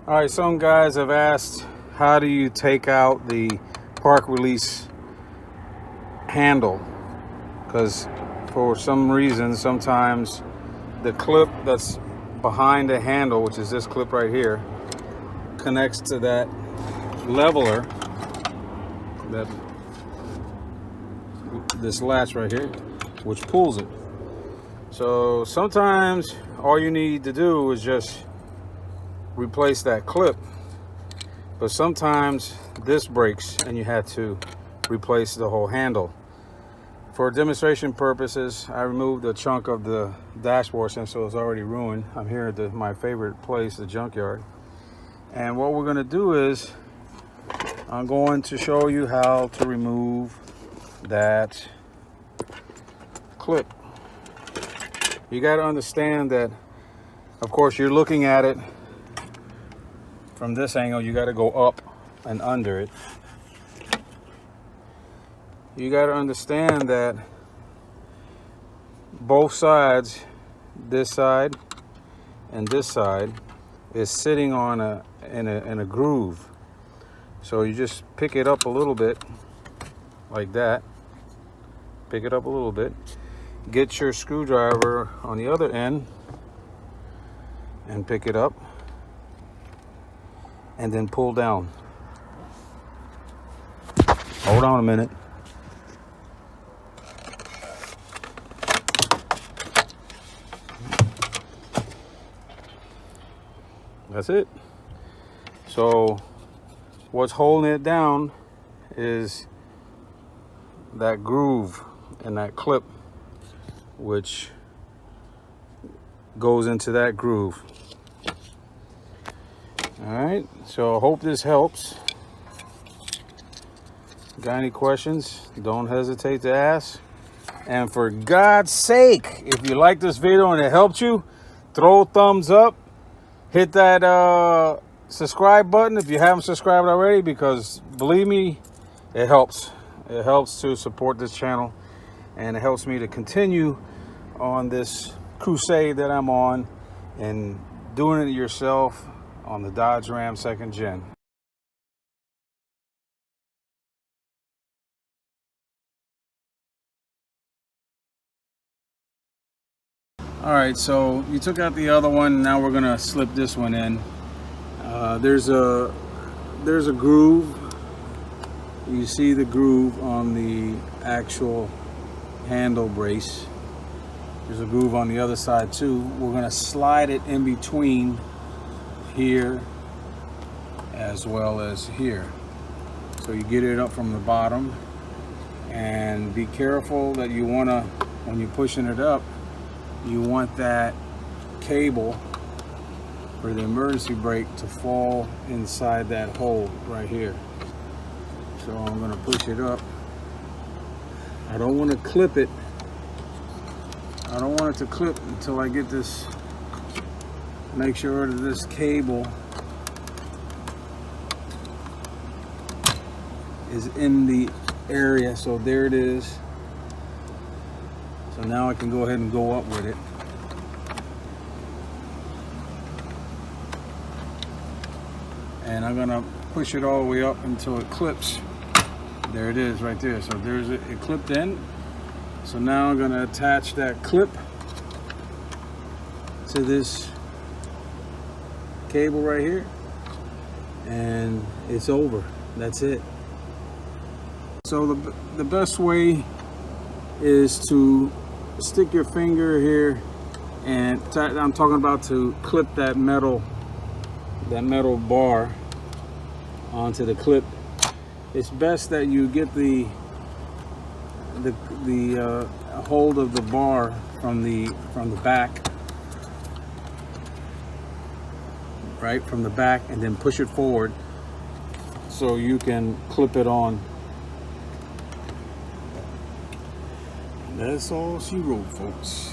All right, some guys have asked, how do you take out the park release handle? Because for some reason, sometimes the clip that's behind the handle, which is this clip right here, connects to that leveler, this latch right here, which pulls it. So sometimes all you need to do is just replace that clip, but sometimes this breaks and you have to replace the whole handle. For demonstration purposes, I removed a chunk of the dashboard since it was already ruined. I'm here at my favorite place, the junkyard, and what we're going to do is I'm going to show you how to remove that clip. You got to understand that, of course, you're looking at it from this angle. You got to go up and under it. You got to understand that both sides, this side and this side, is sitting on in a groove. So you just pick it up a little bit like that. Pick it up a little bit. Get your screwdriver on the other end and pick it up, and then pull down. Hold on a minute. That's it. So what's holding it down is that groove and that clip, which goes into that groove. All right, so I hope this helps. Got any questions? Don't hesitate to ask. And for God's sake, if you like this video and it helped you, throw a thumbs up. Hit that subscribe button if you haven't subscribed already, because believe me, it helps. It helps to support this channel, and it helps me to continue on this crusade that I'm on and doing it yourself on the Dodge Ram 2nd Gen. All right, so you took out the other one. Now we're gonna slip this one in. There's a groove. You see the groove on the actual handle brace. There's a groove on the other side too. We're gonna slide it in between here as well as here. So you get it up from the bottom, and be careful that you wanna, when you're pushing it up, you want that cable for the emergency brake to fall inside that hole right here. So I'm gonna push it up. I don't want to clip it. I don't want it to clip until I get this, make sure that this cable is in the area. So there it is. So now I can go ahead and go up with it. And I'm gonna push it all the way up until it clips. There it is right there. So there's it, it clipped in. So now I'm gonna attach that clip to this cable right here, and it's over. That's it. So the best way is to stick your finger here, and I'm talking about to clip that metal bar onto the clip. It's best that you get the hold of the bar from the back, right from the back, and then push it forward so you can clip it on. That's all she wrote, folks.